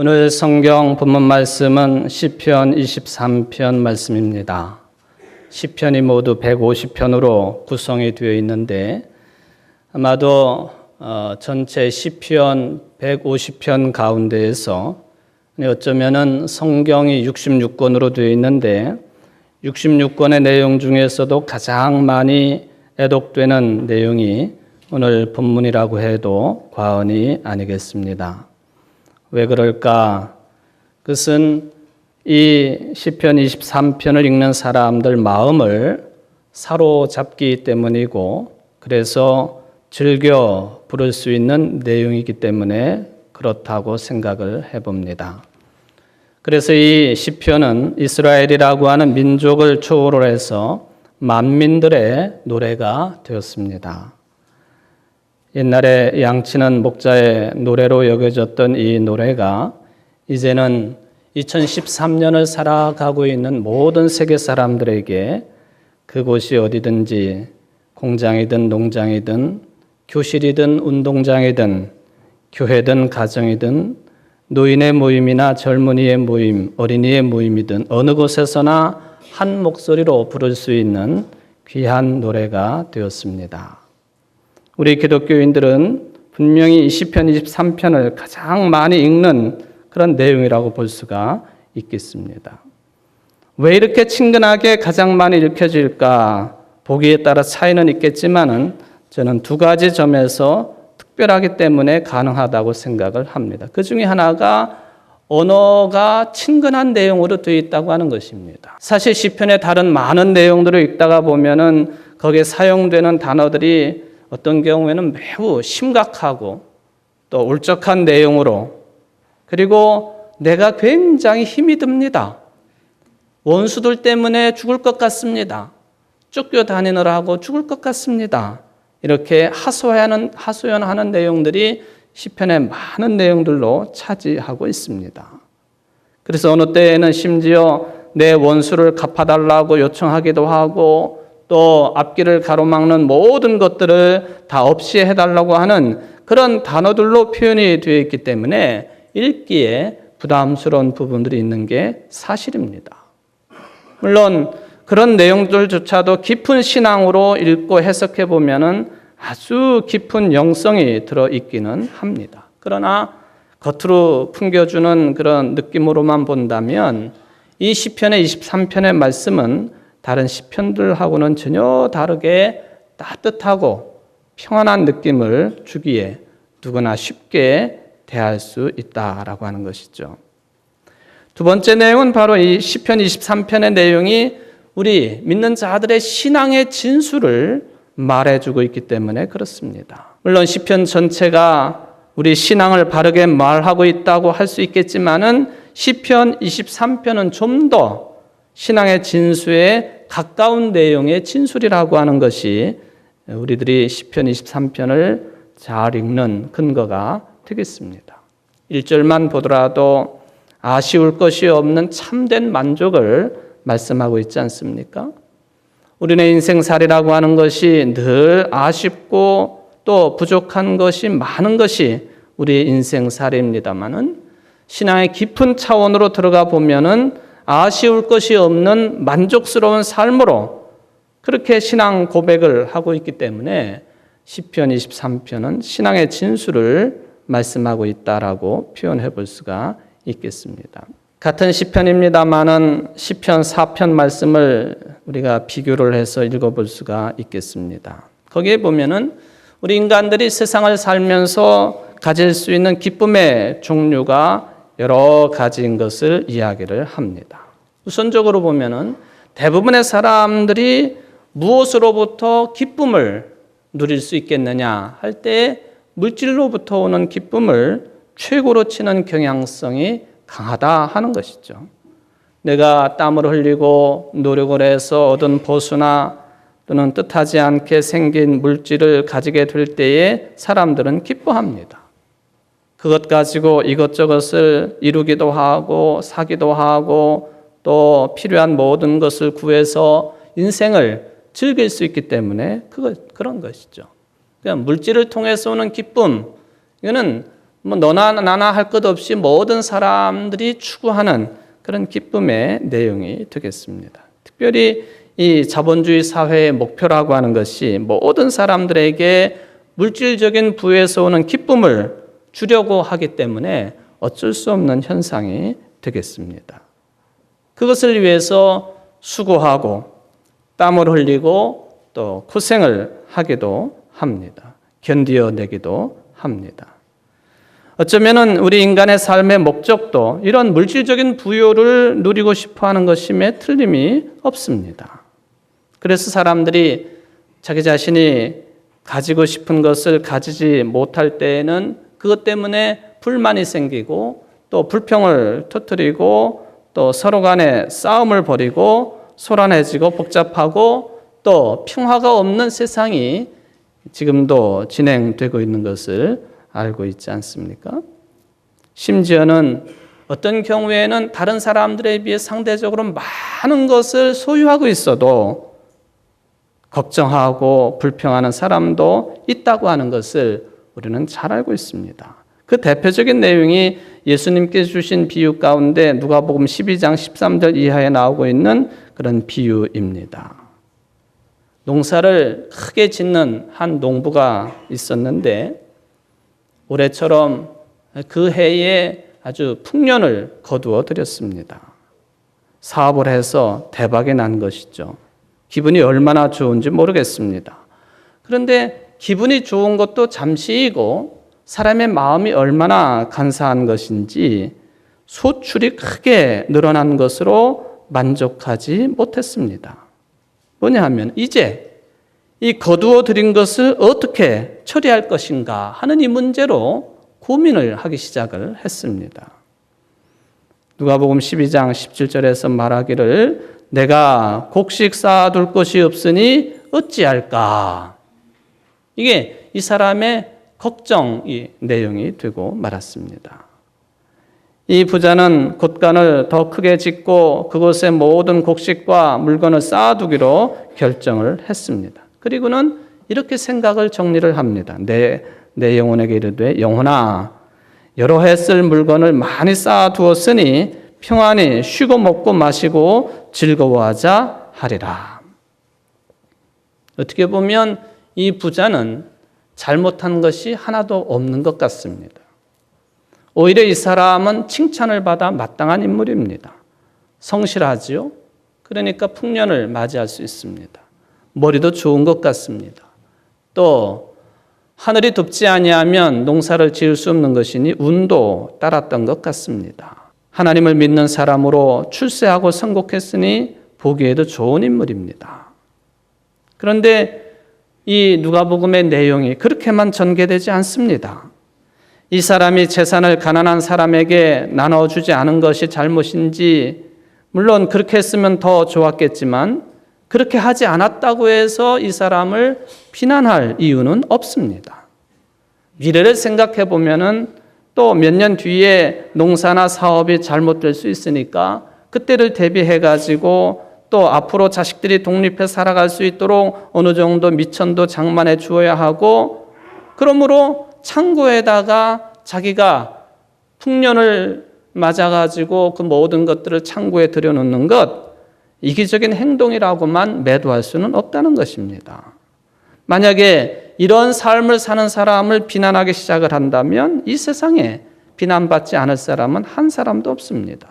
오늘 성경 본문 말씀은 시편 23편 말씀입니다. 시편이 모두 150편으로 구성이 되어 있는데 아마도 전체 시편 150편 가운데에서 어쩌면은 성경이 66권으로 되어 있는데 66권의 내용 중에서도 가장 많이 애독되는 내용이 오늘 본문이라고 해도 과언이 아니겠습니다. 왜 그럴까? 그것은 이 시편 23편을 읽는 사람들 마음을 사로잡기 때문이고 그래서 즐겨 부를 수 있는 내용이기 때문에 그렇다고 생각을 해봅니다. 그래서 이 시편은 이스라엘이라고 하는 민족을 초월을 해서 만민들의 노래가 되었습니다. 옛날에 양치는 목자의 노래로 여겨졌던 이 노래가 이제는 2013년을 살아가고 있는 모든 세계 사람들에게 그곳이 어디든지 공장이든 농장이든 교실이든 운동장이든 교회든 가정이든 노인의 모임이나 젊은이의 모임, 어린이의 모임이든 어느 곳에서나 한 목소리로 부를 수 있는 귀한 노래가 되었습니다. 우리 기독교인들은 분명히 이 시편 23편을 가장 많이 읽는 그런 내용이라고 볼 수가 있겠습니다. 왜 이렇게 친근하게 가장 많이 읽혀질까? 보기에 따라 차이는 있겠지만은 저는 두 가지 점에서 특별하기 때문에 가능하다고 생각을 합니다. 그 중에 하나가 언어가 친근한 내용으로 되어 있다고 하는 것입니다. 사실 시편의 다른 많은 내용들을 읽다가 보면은 거기에 사용되는 단어들이 어떤 경우에는 매우 심각하고 또 울적한 내용으로 그리고 내가 굉장히 힘이 듭니다. 원수들 때문에 죽을 것 같습니다. 쫓겨다니느라 하고 죽을 것 같습니다. 이렇게 하소연하는 내용들이 시편의 많은 내용들로 차지하고 있습니다. 그래서 어느 때에는 심지어 내 원수를 갚아달라고 요청하기도 하고 또 앞길을 가로막는 모든 것들을 다 없이 해달라고 하는 그런 단어들로 표현이 되어 있기 때문에 읽기에 부담스러운 부분들이 있는 게 사실입니다. 물론 그런 내용들조차도 깊은 신앙으로 읽고 해석해 보면은 아주 깊은 영성이 들어있기는 합니다. 그러나 겉으로 풍겨주는 그런 느낌으로만 본다면 이 시편의 23편의 말씀은 다른 시편들하고는 전혀 다르게 따뜻하고 평안한 느낌을 주기에 누구나 쉽게 대할 수 있다라고 하는 것이죠. 두 번째 내용은 바로 이 시편 23편의 내용이 우리 믿는 자들의 신앙의 진수를 말해주고 있기 때문에 그렇습니다. 물론 시편 전체가 우리 신앙을 바르게 말하고 있다고 할 수 있겠지만은 시편 23편은 좀 더 신앙의 진수에 가까운 내용의 진술이라고 하는 것이 우리들이 시편 23편을 잘 읽는 근거가 되겠습니다. 1절만 보더라도 아쉬울 것이 없는 참된 만족을 말씀하고 있지 않습니까? 우리의 인생살이라고 하는 것이 늘 아쉽고 또 부족한 것이 많은 것이 우리의 인생살이입니다만은 신앙의 깊은 차원으로 들어가 보면은 아쉬울 것이 없는 만족스러운 삶으로 그렇게 신앙 고백을 하고 있기 때문에 시편 23편은 신앙의 진수를 말씀하고 있다라고 표현해 볼 수가 있겠습니다. 같은 시편입니다만은 시편 4편 말씀을 우리가 비교를 해서 읽어볼 수가 있겠습니다. 거기에 보면은 우리 인간들이 세상을 살면서 가질 수 있는 기쁨의 종류가 여러 가지인 것을 이야기를 합니다. 우선적으로 보면은 대부분의 사람들이 무엇으로부터 기쁨을 누릴 수 있겠느냐 할 때 물질로부터 오는 기쁨을 최고로 치는 경향성이 강하다 하는 것이죠. 내가 땀을 흘리고 노력을 해서 얻은 보수나 또는 뜻하지 않게 생긴 물질을 가지게 될 때에 사람들은 기뻐합니다. 그것 가지고 이것저것을 이루기도 하고 사기도 하고 또 필요한 모든 것을 구해서 인생을 즐길 수 있기 때문에 그런 것이죠. 그러니까 물질을 통해서 오는 기쁨, 이거는 뭐 너나 나나 할 것 없이 모든 사람들이 추구하는 그런 기쁨의 내용이 되겠습니다. 특별히 이 자본주의 사회의 목표라고 하는 것이 모든 사람들에게 물질적인 부에서 오는 기쁨을 주려고 하기 때문에 어쩔 수 없는 현상이 되겠습니다. 그것을 위해서 수고하고 땀을 흘리고 또 고생을 하기도 합니다. 견디어내기도 합니다. 어쩌면은 우리 인간의 삶의 목적도 이런 물질적인 부요를 누리고 싶어 하는 것임에 틀림이 없습니다. 그래서 사람들이 자기 자신이 가지고 싶은 것을 가지지 못할 때에는 그것 때문에 불만이 생기고 또 불평을 터뜨리고 또 서로 간에 싸움을 벌이고 소란해지고 복잡하고 또 평화가 없는 세상이 지금도 진행되고 있는 것을 알고 있지 않습니까? 심지어는 어떤 경우에는 다른 사람들에 비해 상대적으로 많은 것을 소유하고 있어도 걱정하고 불평하는 사람도 있다고 하는 것을 우리는 잘 알고 있습니다. 그 대표적인 내용이 예수님께서 주신 비유 가운데 누가복음 12장 13절 이하에 나오고 있는 그런 비유입니다. 농사를 크게 짓는 한 농부가 있었는데 올해처럼 그 해에 아주 풍년을 거두어 드렸습니다. 사업을 해서 대박이 난 것이죠. 기분이 얼마나 좋은지 모르겠습니다. 그런데 기분이 좋은 것도 잠시이고 사람의 마음이 얼마나 간사한 것인지 소출이 크게 늘어난 것으로 만족하지 못했습니다. 뭐냐 하면 이제 이 거두어 들인 것을 어떻게 처리할 것인가 하는 이 문제로 고민을 하기 시작을 했습니다. 누가복음 12장 17절에서 말하기를 내가 곡식 쌓아둘 것이 없으니 어찌할까? 이게 이 사람의 걱정이 내용이 되고 말았습니다. 이 부자는 곳간을 더 크게 짓고 그곳에 모든 곡식과 물건을 쌓아두기로 결정을 했습니다. 그리고는 이렇게 생각을 정리를 합니다. 내 영혼에게 이르되 영혼아 여러 해 쓸 물건을 많이 쌓아두었으니 평안히 쉬고 먹고 마시고 즐거워하자 하리라. 어떻게 보면 이 부자는 잘못한 것이 하나도 없는 것 같습니다. 오히려 이 사람은 칭찬을 받아 마땅한 인물입니다. 성실하지요. 그러니까 풍년을 맞이할 수 있습니다. 머리도 좋은 것 같습니다. 또 하늘이 덥지 아니하면 농사를 지을 수 없는 것이니 운도 따랐던 것 같습니다. 하나님을 믿는 사람으로 출세하고 성공했으니 보기에도 좋은 인물입니다. 그런데 이 누가복음의 내용이 그렇게만 전개되지 않습니다. 이 사람이 재산을 가난한 사람에게 나눠주지 않은 것이 잘못인지 물론 그렇게 했으면 더 좋았겠지만 그렇게 하지 않았다고 해서 이 사람을 비난할 이유는 없습니다. 미래를 생각해 보면은 또 몇 년 뒤에 농사나 사업이 잘못될 수 있으니까 그때를 대비해 가지고 또 앞으로 자식들이 독립해 살아갈 수 있도록 어느 정도 미천도 장만해 주어야 하고 그러므로 창고에다가 자기가 풍년을 맞아가지고 그 모든 것들을 창고에 들여놓는 것 이기적인 행동이라고만 매도할 수는 없다는 것입니다. 만약에 이런 삶을 사는 사람을 비난하기 시작을 한다면 이 세상에 비난받지 않을 사람은 한 사람도 없습니다.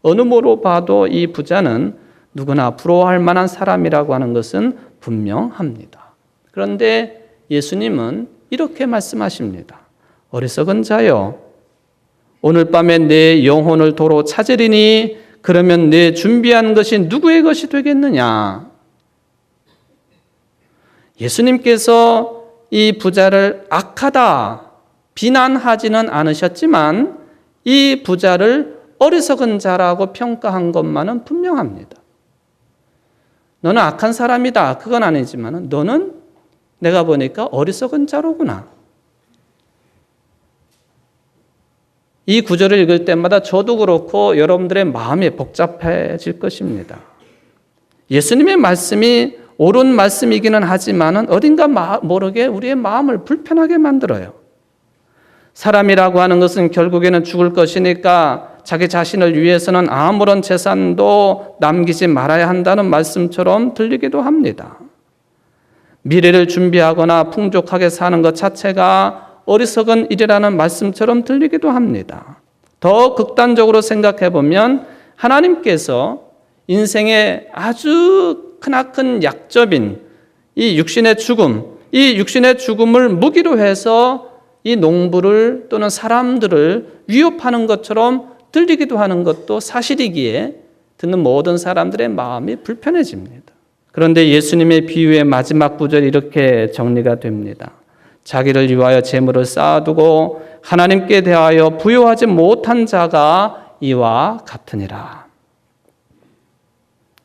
어느 모로 봐도 이 부자는 누구나 부러워할 만한 사람이라고 하는 것은 분명합니다. 그런데 예수님은 이렇게 말씀하십니다. 어리석은 자여, 오늘 밤에 내 영혼을 도로 찾으리니 그러면 내 준비한 것이 누구의 것이 되겠느냐? 예수님께서 이 부자를 악하다 비난하지는 않으셨지만 이 부자를 어리석은 자라고 평가한 것만은 분명합니다. 너는 악한 사람이다. 그건 아니지만 너는 내가 보니까 어리석은 자로구나. 이 구절을 읽을 때마다 저도 그렇고 여러분들의 마음이 복잡해질 것입니다. 예수님의 말씀이 옳은 말씀이기는 하지만 어딘가 모르게 우리의 마음을 불편하게 만들어요. 사람이라고 하는 것은 결국에는 죽을 것이니까 자기 자신을 위해서는 아무런 재산도 남기지 말아야 한다는 말씀처럼 들리기도 합니다. 미래를 준비하거나 풍족하게 사는 것 자체가 어리석은 일이라는 말씀처럼 들리기도 합니다. 더 극단적으로 생각해 보면 하나님께서 인생의 아주 크나큰 약점인 이 육신의 죽음을 무기로 해서 이 농부를 또는 사람들을 위협하는 것처럼 들리기도 하는 것도 사실이기에 듣는 모든 사람들의 마음이 불편해집니다. 그런데 예수님의 비유의 마지막 구절이 이렇게 정리가 됩니다. 자기를 위하여 재물을 쌓아두고 하나님께 대하여 부요하지 못한 자가 이와 같으니라.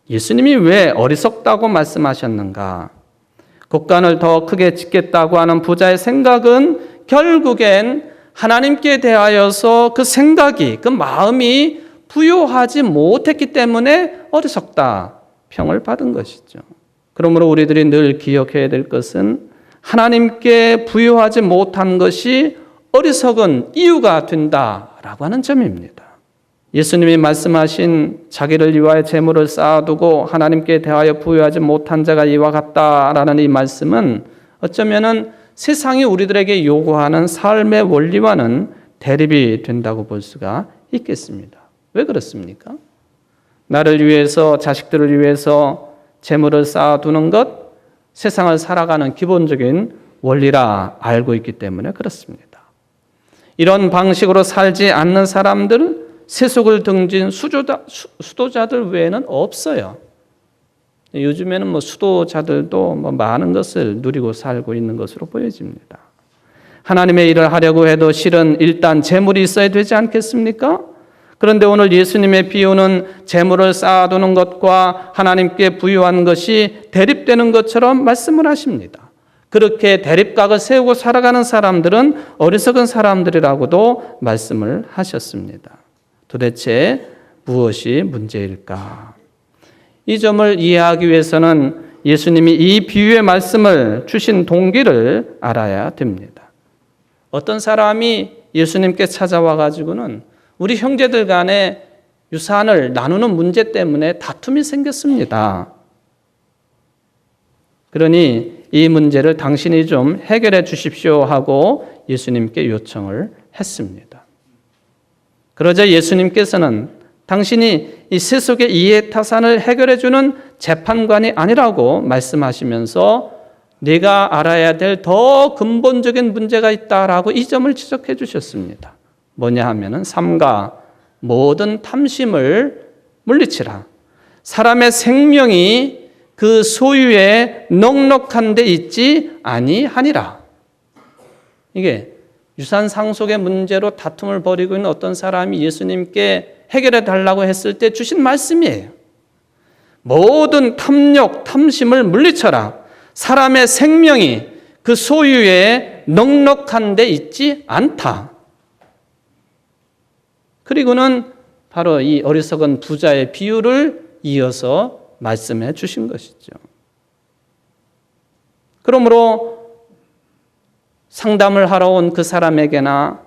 예수님이 왜 어리석다고 말씀하셨는가? 곡간을 더 크게 짓겠다고 하는 부자의 생각은 결국엔 하나님께 대하여서 그 생각이, 그 마음이 부요하지 못했기 때문에 어리석다 평을 받은 것이죠. 그러므로 우리들이 늘 기억해야 될 것은 하나님께 부요하지 못한 것이 어리석은 이유가 된다라고 하는 점입니다. 예수님이 말씀하신 자기를 위하여 재물을 쌓아두고 하나님께 대하여 부요하지 못한 자가 이와 같다라는 이 말씀은 어쩌면은 세상이 우리들에게 요구하는 삶의 원리와는 대립이 된다고 볼 수가 있겠습니다. 왜 그렇습니까? 나를 위해서, 자식들을 위해서 재물을 쌓아두는 것, 세상을 살아가는 기본적인 원리라 알고 있기 때문에 그렇습니다. 이런 방식으로 살지 않는 사람들, 세속을 등진 수도자들 외에는 없어요. 요즘에는 수도자들도 많은 것을 누리고 살고 있는 것으로 보여집니다. 하나님의 일을 하려고 해도 실은 일단 재물이 있어야 되지 않겠습니까? 그런데 오늘 예수님의 비유는 재물을 쌓아두는 것과 하나님께 부유한 것이 대립되는 것처럼 말씀을 하십니다. 그렇게 대립각을 세우고 살아가는 사람들은 어리석은 사람들이라고도 말씀을 하셨습니다. 도대체 무엇이 문제일까? 이 점을 이해하기 위해서는 예수님이 이 비유의 말씀을 주신 동기를 알아야 됩니다. 어떤 사람이 예수님께 찾아와 가지고는 우리 형제들 간에 유산을 나누는 문제 때문에 다툼이 생겼습니다. 그러니 이 문제를 당신이 좀 해결해 주십시오 하고 예수님께 요청을 했습니다. 그러자 예수님께서는 당신이 이 세속의 이해타산을 해결해 주는 재판관이 아니라고 말씀하시면서 네가 알아야 될 더 근본적인 문제가 있다라고 이 점을 지적해 주셨습니다. 뭐냐 하면은 삼가 모든 탐심을 물리치라. 사람의 생명이 그 소유에 넉넉한 데 있지 아니하니라. 이게 유산 상속의 문제로 다툼을 벌이고 있는 어떤 사람이 예수님께 해결해 달라고 했을 때 주신 말씀이에요. 모든 탐욕, 탐심을 물리쳐라. 사람의 생명이 그 소유에 넉넉한 데 있지 않다. 그리고는 바로 이 어리석은 부자의 비유를 이어서 말씀해 주신 것이죠. 그러므로 상담을 하러 온 그 사람에게나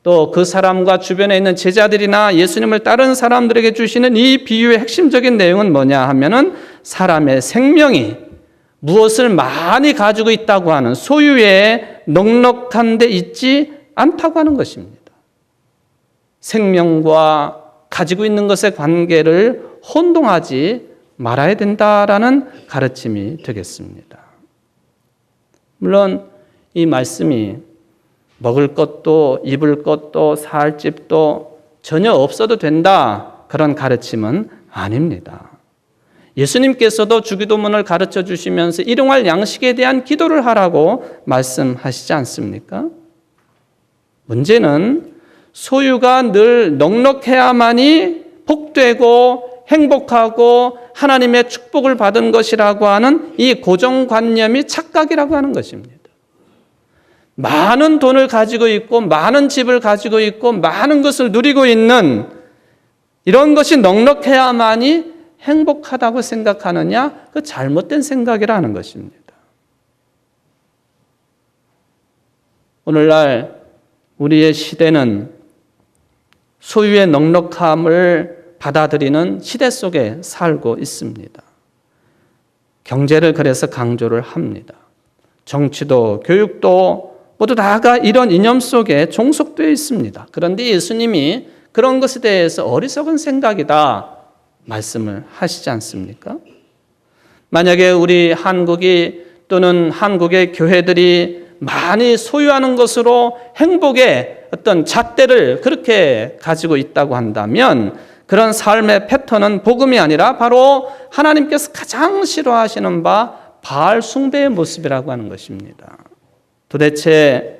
또 그 사람과 주변에 있는 제자들이나 예수님을 따르는 사람들에게 주시는 이 비유의 핵심적인 내용은 뭐냐 하면은 사람의 생명이 무엇을 많이 가지고 있다고 하는 소유에 넉넉한 데 있지 않다고 하는 것입니다. 생명과 가지고 있는 것의 관계를 혼동하지 말아야 된다라는 가르침이 되겠습니다. 물론 이 말씀이 먹을 것도 입을 것도 살 집도 전혀 없어도 된다 그런 가르침은 아닙니다. 예수님께서도 주기도문을 가르쳐 주시면서 일용할 양식에 대한 기도를 하라고 말씀하시지 않습니까? 문제는 소유가 늘 넉넉해야만이 복되고 행복하고 하나님의 축복을 받은 것이라고 하는 이 고정관념이 착각이라고 하는 것입니다. 많은 돈을 가지고 있고 많은 집을 가지고 있고 많은 것을 누리고 있는 이런 것이 넉넉해야만이 행복하다고 생각하느냐? 그 잘못된 생각이라는 것입니다. 오늘날 우리의 시대는 소유의 넉넉함을 받아들이는 시대 속에 살고 있습니다. 경제를 그래서 강조를 합니다. 정치도 교육도 모두 다가 이런 이념 속에 종속되어 있습니다. 그런데 예수님이 그런 것에 대해서 어리석은 생각이다 말씀을 하시지 않습니까? 만약에 우리 한국이 또는 한국의 교회들이 많이 소유하는 것으로 행복의 어떤 잣대를 그렇게 가지고 있다고 한다면 그런 삶의 패턴은 복음이 아니라 바로 하나님께서 가장 싫어하시는 바 바알 숭배의 모습이라고 하는 것입니다. 도대체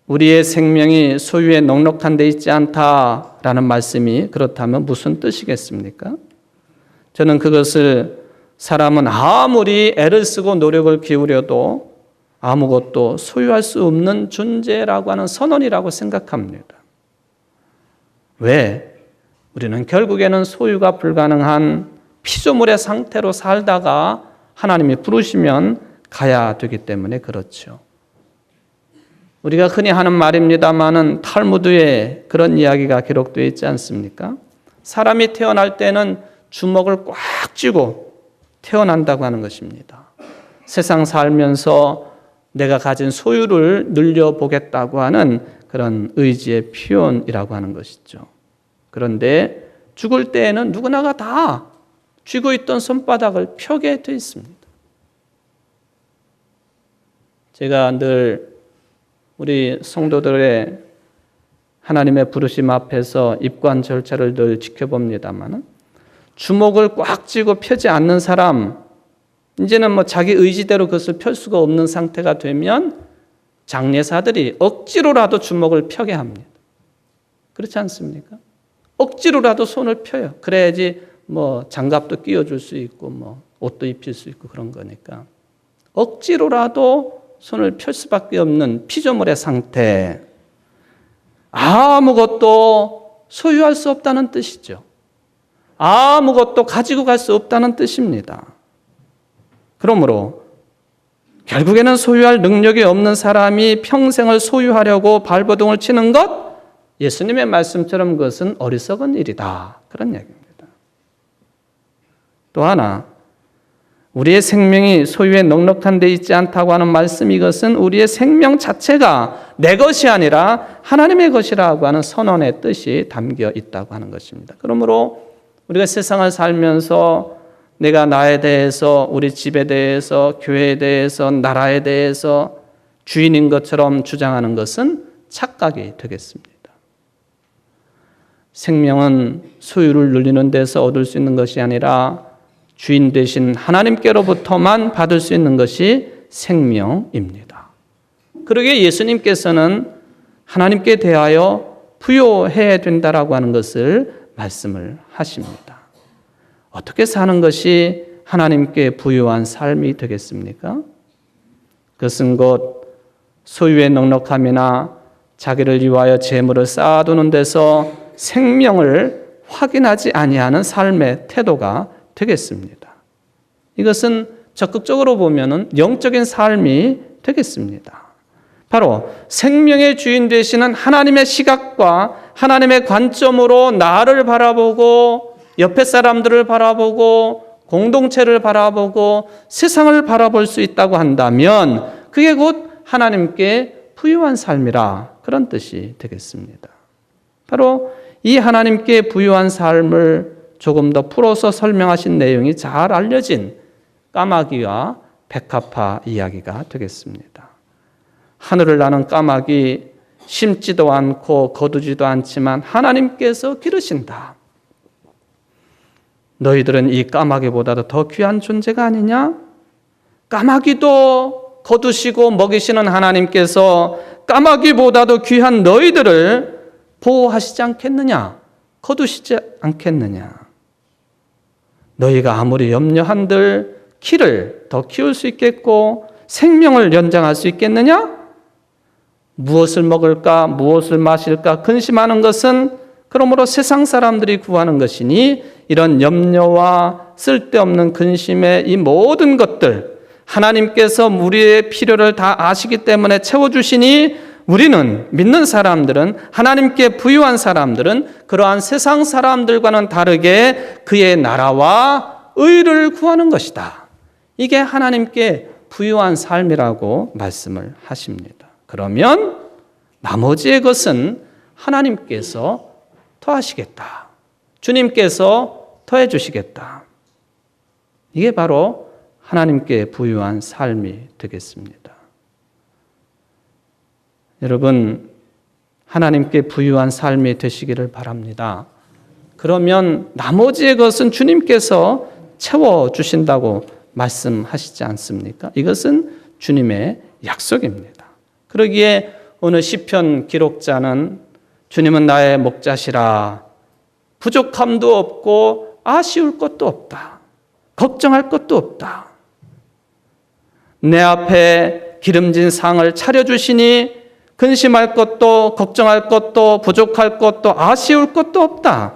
우리의 생명이 소유에 넉넉한 데 있지 않다라는 말씀이 그렇다면 무슨 뜻이겠습니까? 저는 그것을 사람은 아무리 애를 쓰고 노력을 기울여도 아무것도 소유할 수 없는 존재라고 하는 선언이라고 생각합니다. 왜? 우리는 결국에는 소유가 불가능한 피조물의 상태로 살다가 하나님이 부르시면 가야 되기 때문에 그렇죠. 우리가 흔히 하는 말입니다마는 탈무드에 그런 이야기가 기록되어 있지 않습니까? 사람이 태어날 때는 주먹을 꽉 쥐고 태어난다고 하는 것입니다. 세상 살면서 내가 가진 소유를 늘려보겠다고 하는 그런 의지의 표현이라고 하는 것이죠. 그런데 죽을 때에는 누구나가 다 쥐고 있던 손바닥을 펴게 되어 있습니다. 제가 늘 우리 성도들의 하나님의 부르심 앞에서 입관 절차를 늘 지켜봅니다만 주먹을 꽉 쥐고 펴지 않는 사람, 이제는 자기 의지대로 그것을 펼 수가 없는 상태가 되면 장례사들이 억지로라도 주먹을 펴게 합니다. 그렇지 않습니까? 억지로라도 손을 펴요. 그래야지 장갑도 끼워줄 수 있고 옷도 입힐 수 있고 그런 거니까. 억지로라도 손을 펼 수밖에 없는 피조물의 상태. 아무것도 소유할 수 없다는 뜻이죠. 아무것도 가지고 갈 수 없다는 뜻입니다. 그러므로 결국에는 소유할 능력이 없는 사람이 평생을 소유하려고 발버둥을 치는 것, 예수님의 말씀처럼 그것은 어리석은 일이다. 그런 이야기입니다. 또 하나, 우리의 생명이 소유에 넉넉한 데 있지 않다고 하는 말씀, 이것은 우리의 생명 자체가 내 것이 아니라 하나님의 것이라고 하는 선언의 뜻이 담겨 있다고 하는 것입니다. 그러므로 우리가 세상을 살면서 내가 나에 대해서, 우리 집에 대해서, 교회에 대해서, 나라에 대해서 주인인 것처럼 주장하는 것은 착각이 되겠습니다. 생명은 소유를 누리는 데서 얻을 수 있는 것이 아니라 주인 되신 하나님께로부터만 받을 수 있는 것이 생명입니다. 그러기에 예수님께서는 하나님께 대하여 부요해야 된다라고 하는 것을 말씀을 하십니다. 어떻게 사는 것이 하나님께 부요한 삶이 되겠습니까? 그것은 곧 소유의 넉넉함이나 자기를 위하여 재물을 쌓아두는 데서 생명을 확인하지 아니하는 삶의 태도가 되겠습니다. 이것은 적극적으로 보면은 영적인 삶이 되겠습니다. 바로 생명의 주인 되시는 하나님의 시각과 하나님의 관점으로 나를 바라보고 옆에 사람들을 바라보고 공동체를 바라보고 세상을 바라볼 수 있다고 한다면 그게 곧 하나님께 부유한 삶이라, 그런 뜻이 되겠습니다. 바로 이 하나님께 부유한 삶을 조금 더 풀어서 설명하신 내용이 잘 알려진 까마귀와 백합화 이야기가 되겠습니다. 하늘을 나는 까마귀, 심지도 않고 거두지도 않지만 하나님께서 기르신다. 너희들은 이 까마귀보다도 더 귀한 존재가 아니냐? 까마귀도 거두시고 먹이시는 하나님께서 까마귀보다도 귀한 너희들을 보호하시지 않겠느냐? 거두시지 않겠느냐? 너희가 아무리 염려한들 키를 더 키울 수 있겠고 생명을 연장할 수 있겠느냐? 무엇을 먹을까, 무엇을 마실까 근심하는 것은 그러므로 세상 사람들이 구하는 것이니 이런 염려와 쓸데없는 근심의 이 모든 것들 하나님께서 우리의 필요를 다 아시기 때문에 채워주시니 우리는 믿는 사람들은 하나님께 부유한 사람들은 그러한 세상 사람들과는 다르게 그의 나라와 의를 구하는 것이다. 이게 하나님께 부유한 삶이라고 말씀을 하십니다. 그러면 나머지의 것은 하나님께서 더하시겠다. 주님께서 더해 주시겠다. 이게 바로 하나님께 부유한 삶이 되겠습니다. 여러분, 하나님께 부유한 삶이 되시기를 바랍니다. 그러면 나머지의 것은 주님께서 채워주신다고 말씀하시지 않습니까? 이것은 주님의 약속입니다. 그러기에 오늘 시편 기록자는 주님은 나의 목자시라. 부족함도 없고 아쉬울 것도 없다. 걱정할 것도 없다. 내 앞에 기름진 상을 차려주시니 근심할 것도 걱정할 것도 부족할 것도 아쉬울 것도 없다.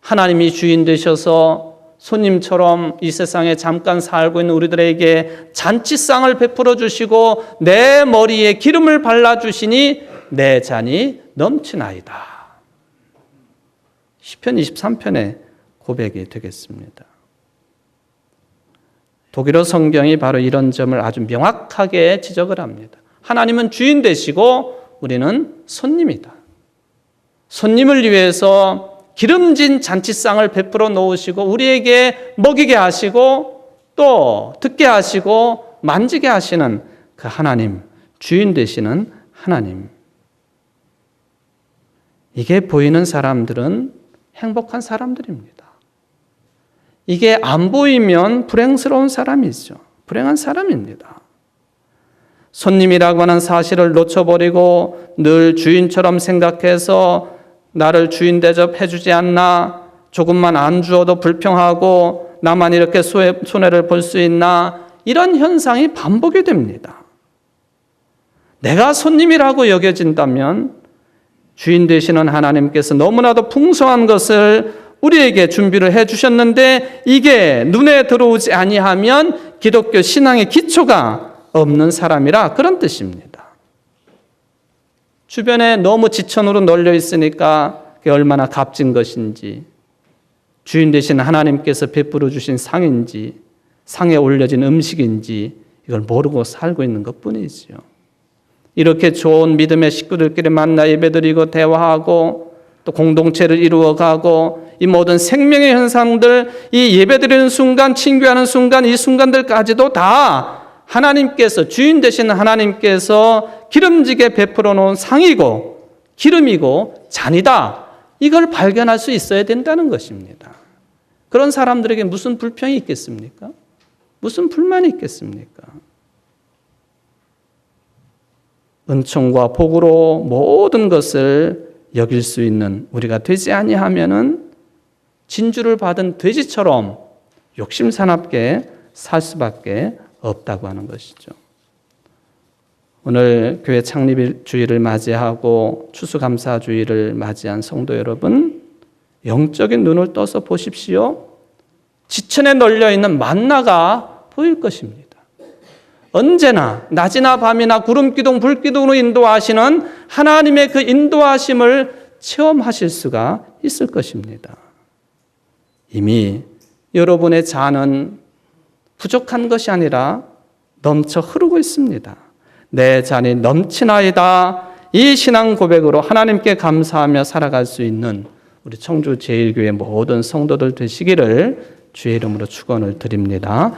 하나님이 주인 되셔서 손님처럼 이 세상에 잠깐 살고 있는 우리들에게 잔치상을 베풀어 주시고 내 머리에 기름을 발라주시니 내 잔이 넘치나이다. 시편 23편의 고백이 되겠습니다. 독일어 성경이 바로 이런 점을 아주 명확하게 지적을 합니다. 하나님은 주인 되시고 우리는 손님이다. 손님을 위해서 기름진 잔치상을 베풀어 놓으시고 우리에게 먹이게 하시고 또 듣게 하시고 만지게 하시는 그 하나님, 주인 되시는 하나님. 이게 보이는 사람들은 행복한 사람들입니다. 이게 안 보이면 불행스러운 사람이죠. 불행한 사람입니다. 손님이라고 하는 사실을 놓쳐버리고 늘 주인처럼 생각해서 나를 주인 대접해 주지 않나, 조금만 안 주어도 불평하고 나만 이렇게 손해를 볼 수 있나, 이런 현상이 반복이 됩니다. 내가 손님이라고 여겨진다면 주인 되시는 하나님께서 너무나도 풍성한 것을 우리에게 준비를 해 주셨는데 이게 눈에 들어오지 아니하면 기독교 신앙의 기초가 없는 사람이라 그런 뜻입니다. 주변에 너무 지천으로 널려 있으니까 그게 얼마나 값진 것인지, 주인 되신 하나님께서 베풀어 주신 상인지 상에 올려진 음식인지 이걸 모르고 살고 있는 것뿐이지요. 이렇게 좋은 믿음의 식구들끼리 만나 예배드리고 대화하고 또 공동체를 이루어가고 이 모든 생명의 현상들, 이 예배드리는 순간, 친교하는 순간, 이 순간들까지도 다 하나님께서, 주인 되시는 하나님께서 기름지게 베풀어 놓은 상이고 기름이고 잔이다. 이걸 발견할 수 있어야 된다는 것입니다. 그런 사람들에게 무슨 불평이 있겠습니까? 무슨 불만이 있겠습니까? 은총과 복으로 모든 것을 여길 수 있는 우리가 되지 아니하면은 진주를 받은 돼지처럼 욕심사납게 살 수밖에 없다고 하는 것이죠. 오늘 교회 창립 주일을 맞이하고 추수감사주일을 맞이한 성도 여러분, 영적인 눈을 떠서 보십시오. 지천에 널려있는 만나가 보일 것입니다. 언제나 낮이나 밤이나 구름기둥 불기둥으로 인도하시는 하나님의 그 인도하심을 체험하실 수가 있을 것입니다. 이미 여러분의 잔은 부족한 것이 아니라 넘쳐 흐르고 있습니다. 내 잔이 넘치나이다. 이 신앙 고백으로 하나님께 감사하며 살아갈 수 있는 우리 청주 제1교회 모든 성도들 되시기를 주의 이름으로 축원을 드립니다.